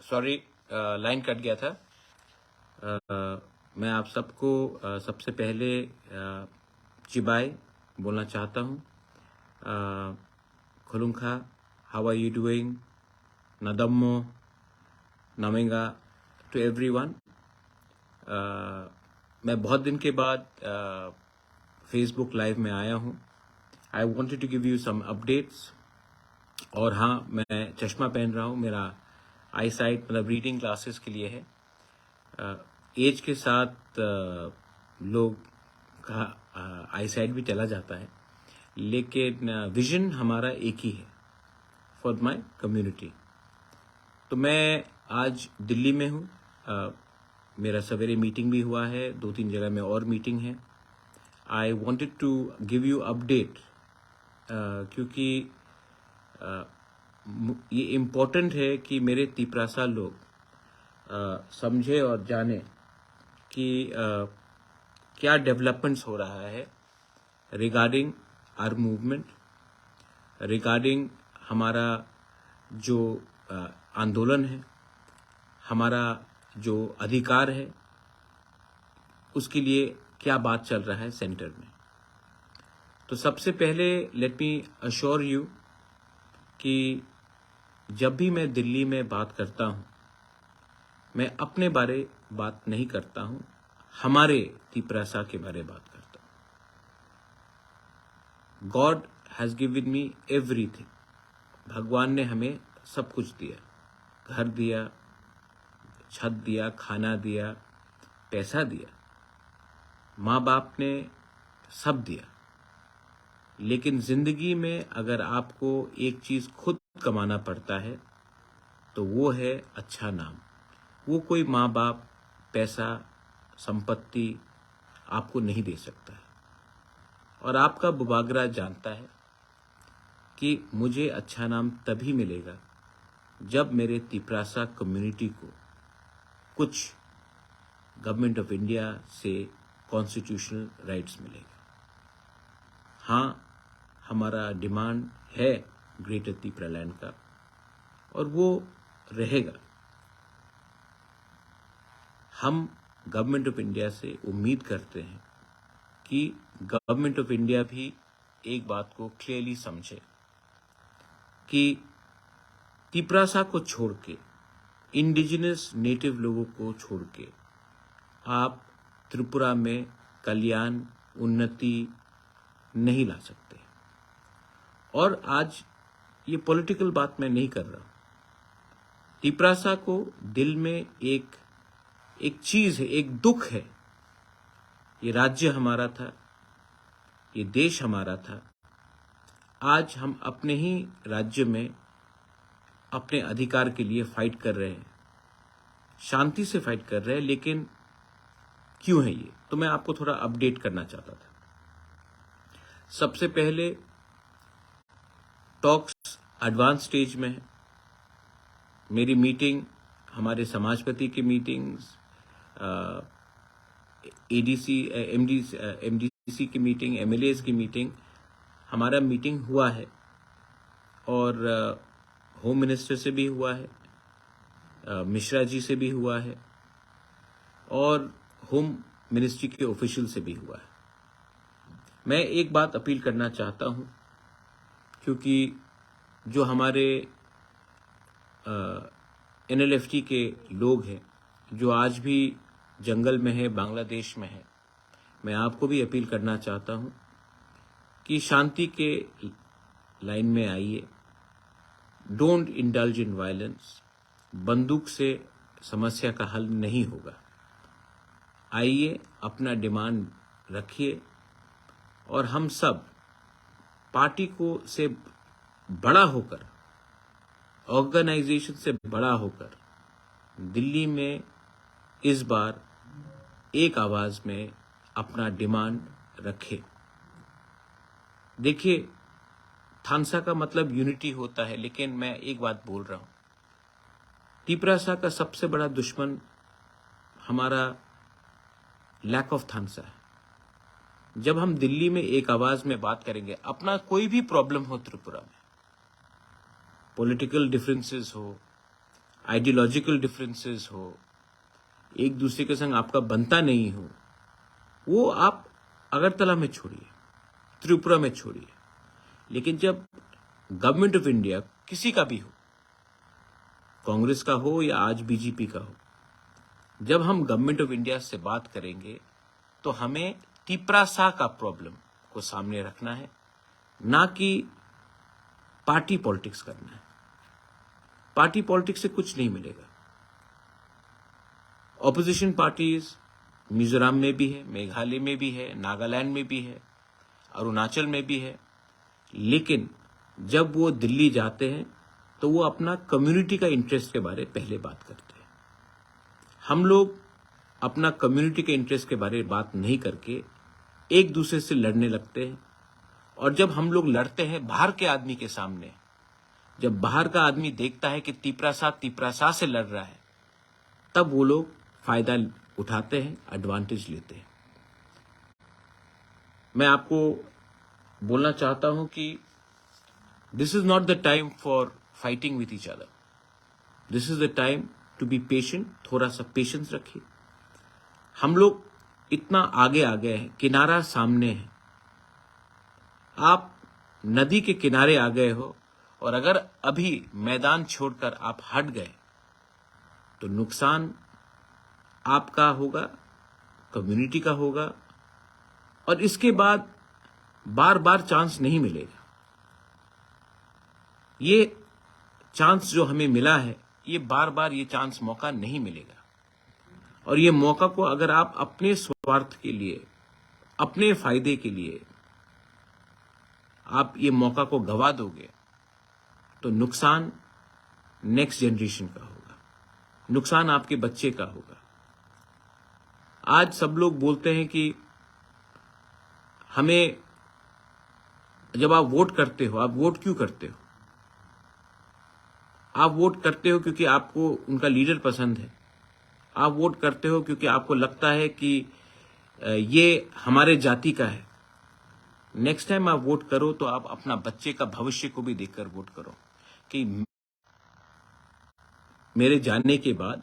Sorry, line cut गया था। मैं आप सबको सबसे पहले चिबाई बोलना चाहता हूँ। खुलुंखा, हाउ आर यू डूइंग, नदम्मो, नमेंगा टू एवरीवन। मैं बहुत दिन के बाद फेसबुक लाइव में आया हूँ। I wanted to give you some updates. और हाँ, मैं चश्मा पहन रहा हूँ। मेरा आई साइट मतलब रीडिंग क्लासेस के लिए है। एज के साथ लोग का आई साइट भी चला जाता है, लेकिन विजन हमारा एक ही है, फॉर माय कम्युनिटी। तो मैं आज दिल्ली में हूँ। मेरा सवेरे मीटिंग भी हुआ है, 2-3 जगह में और मीटिंग है। I wanted to give you update क्योंकि ये इम्पोर्टेंट है कि मेरे तिपरासा लोग समझे और जाने कि क्या डेवलपमेंट्स हो रहा है रिगार्डिंग आवर मूवमेंट, रिगार्डिंग हमारा जो आंदोलन है, हमारा जो अधिकार है, उसके लिए क्या बात चल रहा है सेंटर में। तो सबसे पहले लेट मी अश्योर यू कि जब भी मैं दिल्ली में बात करता हूँ, मैं अपने बारे बात नहीं करता हूँ, हमारे तिपरासा के बारे बात करता हूँ। God has given me everything. भगवान ने हमें सब कुछ दिया, घर दिया, छत दिया, खाना दिया, पैसा दिया, माँ बाप ने सब दिया। लेकिन जिंदगी में अगर आपको एक चीज खुद कमाना पड़ता है तो वो है अच्छा नाम। वो कोई माँ बाप, पैसा, संपत्ति आपको नहीं दे सकता है। और आपका बुबागरा जानता है कि मुझे अच्छा नाम तभी मिलेगा जब मेरे तिपरासा कम्युनिटी को कुछ गवर्नमेंट ऑफ इंडिया से कॉन्स्टिट्यूशनल राइट्स मिलेगा। हाँ, हमारा डिमांड है ग्रेटर त्रिपुरा लैंड का, और वो रहेगा। हम गवर्नमेंट ऑफ इंडिया से उम्मीद करते हैं कि गवर्नमेंट ऑफ इंडिया भी एक बात को क्लियरली समझे कि तिपरासा को छोड़ के, इंडिजिनस नेटिव लोगों को छोड़ के आप त्रिपुरा में कल्याण, उन्नति नहीं ला सकते। और आज ये पॉलिटिकल बात मैं नहीं कर रहा। तिपरासा को दिल में एक चीज है, एक दुख है। ये राज्य हमारा था, ये देश हमारा था। आज हम अपने ही राज्य में अपने अधिकार के लिए फाइट कर रहे हैं, शांति से फाइट कर रहे हैं। लेकिन क्यों है ये? तो मैं आपको थोड़ा अपडेट करना चाहता था। सबसे पहले टॉक्स एडवांस स्टेज में है। मेरी मीटिंग, हमारे समाजपति की मीटिंग्स, एडीसी, एमडीसी की मीटिंग, एमएलएज की मीटिंग, हमारा मीटिंग हुआ है। और होम मिनिस्टर से भी हुआ है, मिश्रा जी से भी हुआ है, और होम मिनिस्ट्री के ऑफिशियल से भी हुआ है। मैं एक बात अपील करना चाहता हूं, क्योंकि जो हमारे NLFT के लोग हैं, जो आज भी जंगल में है, बांग्लादेश में है, मैं आपको भी अपील करना चाहता हूं कि शांति के लाइन में आइए। Don't indulge in violence. बंदूक से समस्या का हल नहीं होगा। आइए, अपना डिमांड रखिए, और हम सब पार्टी को से बड़ा होकर, ऑर्गेनाइजेशन से बड़ा होकर दिल्ली में इस बार एक आवाज में अपना डिमांड रखें। देखिए, थानसा का मतलब यूनिटी होता है, लेकिन मैं एक बात बोल रहा हूं, तिपरासा का सबसे बड़ा दुश्मन हमारा लैक ऑफ थानसा है। जब हम दिल्ली में एक आवाज में बात करेंगे, अपना कोई भी प्रॉब्लम हो त्रिपुरा में, पॉलिटिकल डिफरेंसेस हो, आइडियोलॉजिकल डिफरेंसेस हो, एक दूसरे के संग आपका बनता नहीं हो, वो आप अगरतला में छोड़िए, त्रिपुरा में छोड़िए। लेकिन जब गवर्नमेंट ऑफ इंडिया किसी का भी हो, कांग्रेस का हो या आज बीजेपी का हो, जब हम गवर्नमेंट ऑफ इंडिया से बात करेंगे तो हमें तिपरासा का प्रॉब्लम को सामने रखना है, ना कि पार्टी पॉलिटिक्स करना है। पार्टी पॉलिटिक्स से कुछ नहीं मिलेगा। ऑपोजिशन पार्टीज मिजोरम में भी है, मेघालय में भी है, नागालैंड में भी है, अरुणाचल में भी है, लेकिन जब वो दिल्ली जाते हैं तो वो अपना कम्युनिटी का इंटरेस्ट के बारे में पहले बात करते हैं। हम लोग अपना कम्युनिटी के इंटरेस्ट के बारे में बात नहीं करके एक दूसरे से लड़ने लगते हैं। और जब हम लोग लड़ते हैं बाहर के आदमी के सामने, जब बाहर का आदमी देखता है कि तिपरासा से लड़ रहा है, तब वो लोग फायदा उठाते हैं, एडवांटेज लेते हैं। मैं आपको बोलना चाहता हूं कि this is not the time for fighting with each other, this is the time to be patient. थोड़ा सा पेशेंस रखिए। हम लोग इतना आगे आ गए हैं, किनारा सामने है। आप नदी के किनारे आ गए हो और अगर अभी मैदान छोड़कर आप हट गए तो नुकसान आपका होगा, कम्युनिटी का होगा, और इसके बाद बार बार चांस नहीं मिलेगा। ये चांस जो हमें मिला है, ये बार बार ये चांस मौका नहीं मिलेगा। और ये मौका को अगर आप अपने स्वार्थ के लिए, अपने फायदे के लिए आप ये मौका को गवा दोगे तो नुकसान नेक्स्ट जनरेशन का होगा, नुकसान आपके बच्चे का होगा। आज सब लोग बोलते हैं कि हमें, जब आप वोट करते हो, आप वोट क्यों करते हो? आप वोट करते हो क्योंकि आपको उनका लीडर पसंद है। आप वोट करते हो क्योंकि आपको लगता है कि ये हमारे जाति का है। नेक्स्ट टाइम आप वोट करो तो आप अपना बच्चे का भविष्य को भी देखकर वोट करो कि मेरे जाने के बाद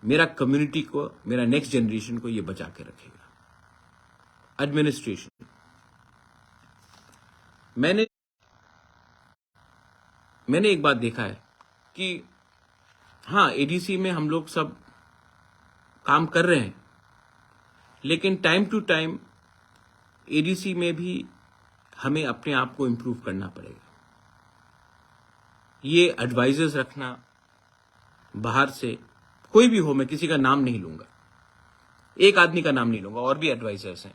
मेरा कम्युनिटी को, मेरा नेक्स्ट जनरेशन को ये बचा के रखेगा। एडमिनिस्ट्रेशन, मैंने एक बात देखा है कि हाँ, एडीसी में हम लोग सब काम कर रहे हैं, लेकिन टाइम टू टाइम एडीसी में भी हमें अपने आप को इंप्रूव करना पड़ेगा। ये एडवाइजर्स रखना बाहर से, कोई भी हो, मैं किसी का नाम नहीं लूंगा, एक आदमी का नाम नहीं लूंगा, और भी एडवाइजर्स हैं,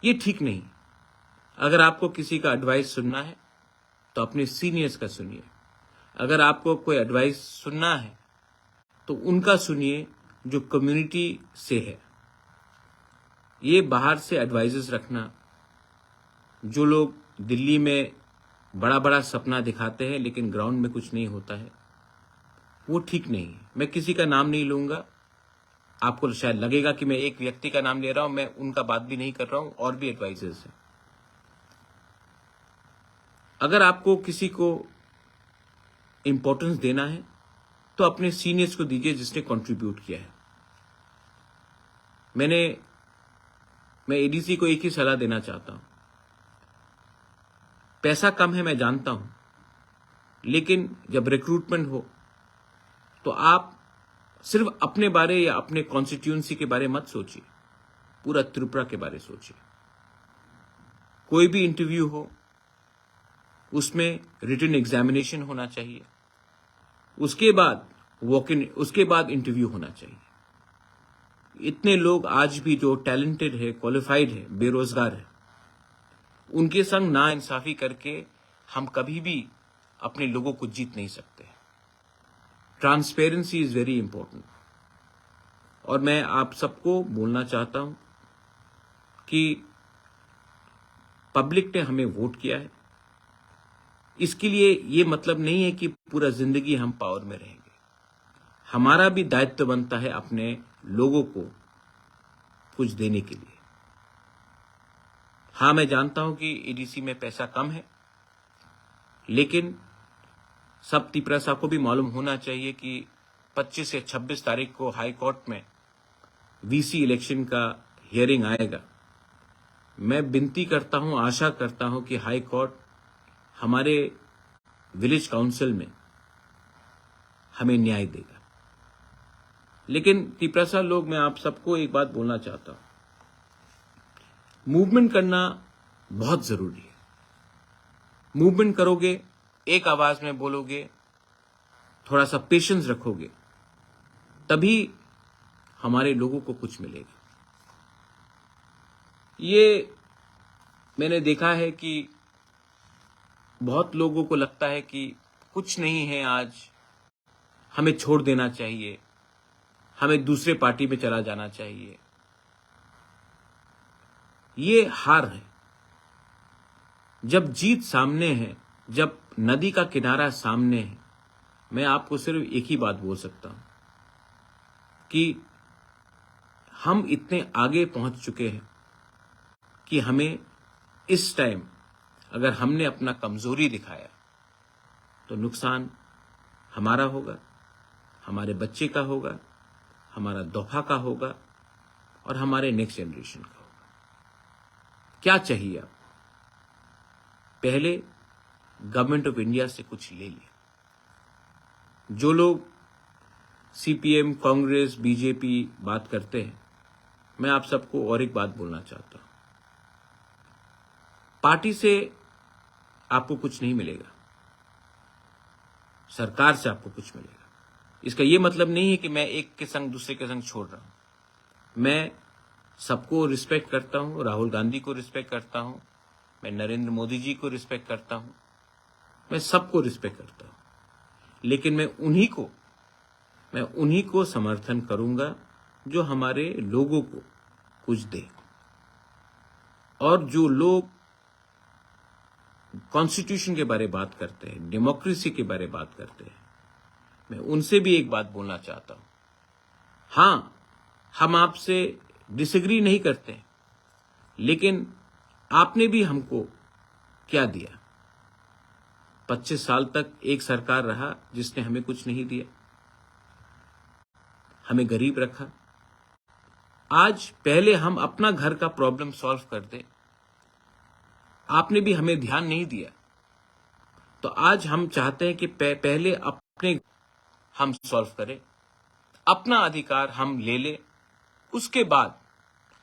ये ठीक नहीं। अगर आपको किसी का एडवाइस सुनना है तो अपने सीनियर्स का सुनिए। अगर आपको कोई एडवाइस सुनना है तो उनका सुनिए जो कम्युनिटी से है। ये बाहर से एडवाइजर्स रखना, जो लोग दिल्ली में बड़ा बड़ा सपना दिखाते हैं लेकिन ग्राउंड में कुछ नहीं होता है, वो ठीक नहीं है। मैं किसी का नाम नहीं लूंगा। आपको शायद लगेगा कि मैं एक व्यक्ति का नाम ले रहा हूं, मैं उनका बात भी नहीं कर रहा हूं, और भी एडवाइजर्स हैं। अगर आपको किसी को इंपॉर्टेंस देना है तो अपने सीनियर्स को दीजिए जिसने कंट्रीब्यूट किया है। मैं एडीसी को एक ही सलाह देना चाहता हूं। पैसा कम है, मैं जानता हूं, लेकिन जब रिक्रूटमेंट हो तो आप सिर्फ अपने बारे या अपने कॉन्स्टिट्यूएंसी के बारे मत सोचिए, पूरा त्रिपुरा के बारे सोचिए। कोई भी इंटरव्यू हो उसमें रिटन एग्जामिनेशन होना चाहिए, उसके बाद वॉक इन, उसके बाद इंटरव्यू होना चाहिए। इतने लोग आज भी जो टैलेंटेड है, क्वालिफाइड है, बेरोजगार है, उनके संग नाइंसाफी करके हम कभी भी अपने लोगों को जीत नहीं सकते। Transparency is very important. और मैं आप सबको बोलना चाहता हूं कि पब्लिक ने हमें वोट किया है, इसके लिए ये मतलब नहीं है कि पूरा जिंदगी हम पावर में रहेंगे। हमारा भी दायित्व बनता है अपने लोगों को कुछ देने के लिए। हाँ, मैं जानता हूं कि एडीसी में पैसा कम है, लेकिन सब तिपरासा को भी मालूम होना चाहिए कि 25 या 26 तारीख को हाई कोर्ट में वीसी इलेक्शन का हियरिंग आएगा। मैं विनती करता हूं, आशा करता हूं कि हाई कोर्ट हमारे विलेज काउंसिल में हमें न्याय देगा। लेकिन तिपरासा लोग, मैं आप सबको एक बात बोलना चाहता हूं, मूवमेंट करना बहुत जरूरी है। मूवमेंट करोगे, एक आवाज में बोलोगे, थोड़ा सा पेशेंस रखोगे, तभी हमारे लोगों को कुछ मिलेगा। ये मैंने देखा है कि बहुत लोगों को लगता है कि कुछ नहीं है, आज हमें छोड़ देना चाहिए, हमें दूसरे पार्टी में चला जाना चाहिए। ये हार है। जब जीत सामने है, जब नदी का किनारा सामने है, मैं आपको सिर्फ एक ही बात बोल सकता हूं कि हम इतने आगे पहुंच चुके हैं कि हमें इस टाइम अगर हमने अपना कमजोरी दिखाया तो नुकसान हमारा होगा, हमारे बच्चे का होगा, हमारा दोफा का होगा और हमारे नेक्स्ट जनरेशन का होगा। क्या चाहिए आप? पहले गवर्नमेंट ऑफ इंडिया से कुछ ले लिया। जो लोग सीपीएम, कांग्रेस, बीजेपी बात करते हैं, मैं आप सबको और एक बात बोलना चाहता हूं। पार्टी से आपको कुछ नहीं मिलेगा, सरकार से आपको कुछ मिलेगा। इसका यह मतलब नहीं है कि मैं एक के संग दूसरे के संग छोड़ रहा हूं। मैं सबको रिस्पेक्ट करता हूं, राहुल गांधी को रिस्पेक्ट करता हूं, मैं नरेंद्र मोदी जी को रिस्पेक्ट करता हूं, मैं सबको रिस्पेक्ट करता हूं। लेकिन मैं उन्हीं को समर्थन करूंगा जो हमारे लोगों को कुछ दे। और जो लोग कॉन्स्टिट्यूशन के बारे में बात करते हैं, डेमोक्रेसी के बारे में बात करते हैं, मैं उनसे भी एक बात बोलना चाहता हूं। हां, हम आपसे डिसएग्री नहीं करते, लेकिन आपने भी हमको क्या दिया? 25 साल तक एक सरकार रहा जिसने हमें कुछ नहीं दिया, हमें गरीब रखा। आज पहले हम अपना घर का प्रॉब्लम सॉल्व कर दें, आपने भी हमें ध्यान नहीं दिया। तो आज हम चाहते हैं कि पहले अपने हम सॉल्व करें, अपना अधिकार हम ले लें, उसके बाद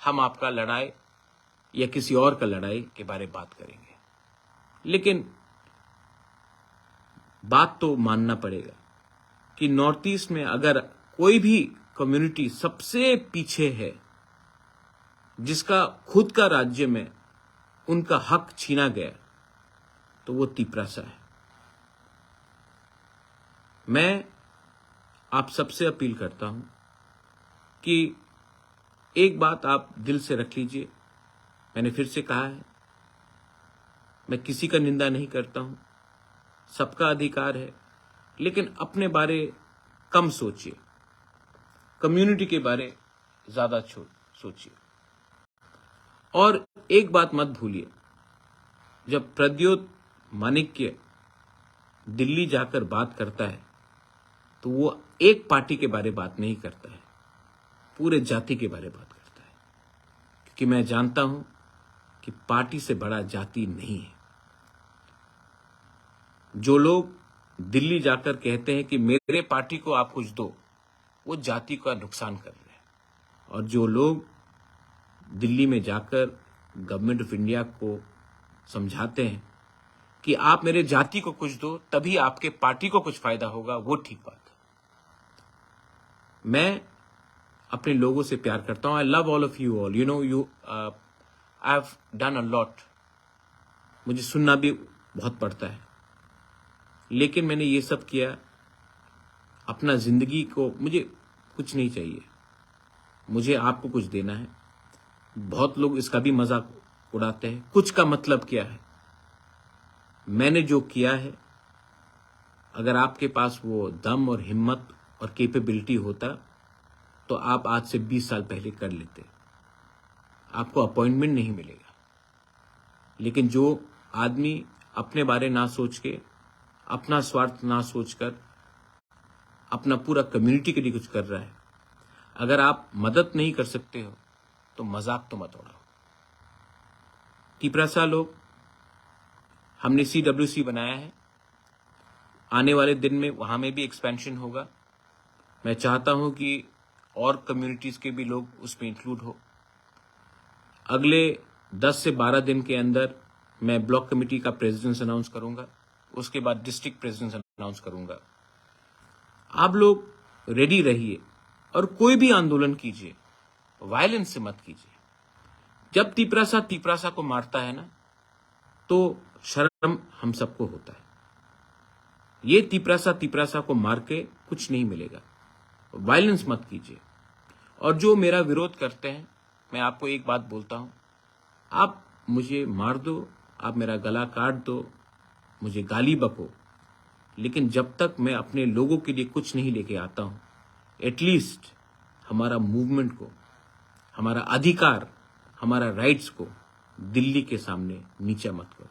हम आपका लड़ाई या किसी और का लड़ाई के बारे में बात करेंगे। लेकिन बात तो मानना पड़ेगा कि नॉर्थ ईस्ट में अगर कोई भी कम्युनिटी सबसे पीछे है, जिसका खुद का राज्य में उनका हक छीना गया, तो वो तिपरासा है। मैं आप सबसे अपील करता हूं कि एक बात आप दिल से रख लीजिए। मैंने फिर से कहा है, मैं किसी का निंदा नहीं करता हूं, सबका अधिकार है, लेकिन अपने बारे कम सोचिए, कम्युनिटी के बारे ज्यादा सोचिए। और एक बात मत भूलिए, जब प्रद्योत माणिक्य दिल्ली जाकर बात करता है तो वो एक पार्टी के बारे बात नहीं करता है, पूरे जाति के बारे बात करता है। क्योंकि मैं जानता हूं कि पार्टी से बड़ा जाति नहीं है। जो लोग दिल्ली जाकर कहते हैं कि मेरे पार्टी को आप कुछ दो, वो जाति का नुकसान कर रहे हैं। और जो लोग दिल्ली में जाकर गवर्नमेंट ऑफ इंडिया को समझाते हैं कि आप मेरे जाति को कुछ दो तभी आपके पार्टी को कुछ फायदा होगा, वो ठीक बात है। मैं अपने लोगों से प्यार करता हूं। I love all of you all, you know, I have done a lot. मुझे सुनना भी बहुत पड़ता है, लेकिन मैंने ये सब किया अपना जिंदगी को। मुझे कुछ नहीं चाहिए, मुझे आपको कुछ देना है। बहुत लोग इसका भी मजाक उड़ाते हैं, कुछ का मतलब क्या है? मैंने जो किया है, अगर आपके पास वो दम और हिम्मत और कैपेबिलिटी होता तो आप आज से 20 साल पहले कर लेते। आपको अपॉइंटमेंट नहीं मिलेगा, लेकिन जो आदमी अपने बारे ना सोच के अपना स्वार्थ ना सोचकर अपना पूरा कम्युनिटी के लिए कुछ कर रहा है, अगर आप मदद नहीं कर सकते हो तो मजाक तो मत उड़ाओ। तिपरासा लोग, हमने CWC बनाया है, आने वाले दिन में वहां में भी एक्सपेंशन होगा। मैं चाहता हूं कि और कम्युनिटीज के भी लोग उसमें इंक्लूड हो। अगले 10 से 12 दिन के अंदर मैं ब्लॉक कमेटी का प्रेसिडेंट अनाउंस करूंगा, उसके बाद डिस्ट्रिक्ट प्रेसिडेंट अनाउंस करूंगा। आप लोग रेडी रहिए और कोई भी आंदोलन कीजिए, वायलेंस से मत कीजिए। जब तिपरासा को मारता है ना, तो शर्म हम सबको होता है। ये तिपरासा को मार के कुछ नहीं मिलेगा। वायलेंस मत कीजिए। और जो मेरा विरोध करते हैं, मैं आपको एक बात बोलता हूं, आप मुझे मार दो, आप मेरा गला काट दो, मुझे गाली बको, लेकिन जब तक मैं अपने लोगों के लिए कुछ नहीं लेके आता हूं, एटलीस्ट हमारा मूवमेंट को, हमारा अधिकार, हमारा राइट्स को दिल्ली के सामने नीचा मत करो।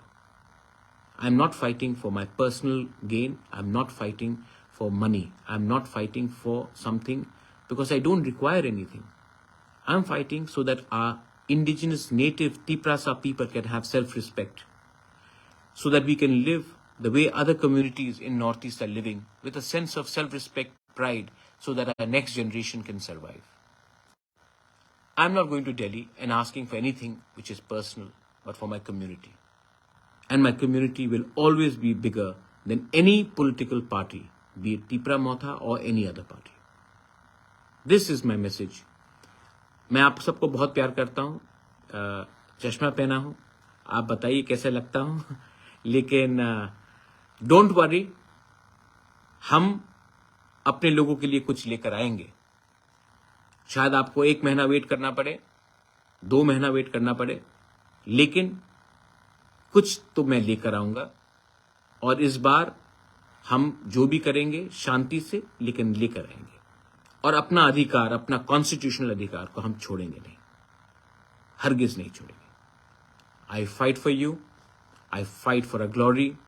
I am not fighting for my personal gain, I am not fighting for money. I'm not fighting for something because I don't require anything. I'm fighting so that our indigenous native Tiprasa people can have self-respect, so that we can live the way other communities in Northeast are living, with a sense of self-respect, pride, so that our next generation can survive. I'm not going to Delhi and asking for anything which is personal, but for my community. And my community will always be bigger than any political party, be it Tipra Motha or any other party. This is my message. मैं आप सबको बहुत प्यार करता हूँ, चश्मा पहना हूँ, आप बताइए कैसे लगता हूँ, लेकिन डोंट वरी, हम अपने लोगों के लिए कुछ लेकर आएंगे। शायद आपको 1 महीना वेट करना पड़े, 2 महीना वेट करना पड़े, लेकिन कुछ तो मैं लेकर आऊंगा। और इस बार हम जो भी करेंगे शांति से, लेकिन लेकर आएंगे। और अपना अधिकार, अपना कॉन्स्टिट्यूशनल अधिकार को हम छोड़ेंगे नहीं, हरगिज नहीं छोड़ेंगे। आई fight for you, I fight for a glory,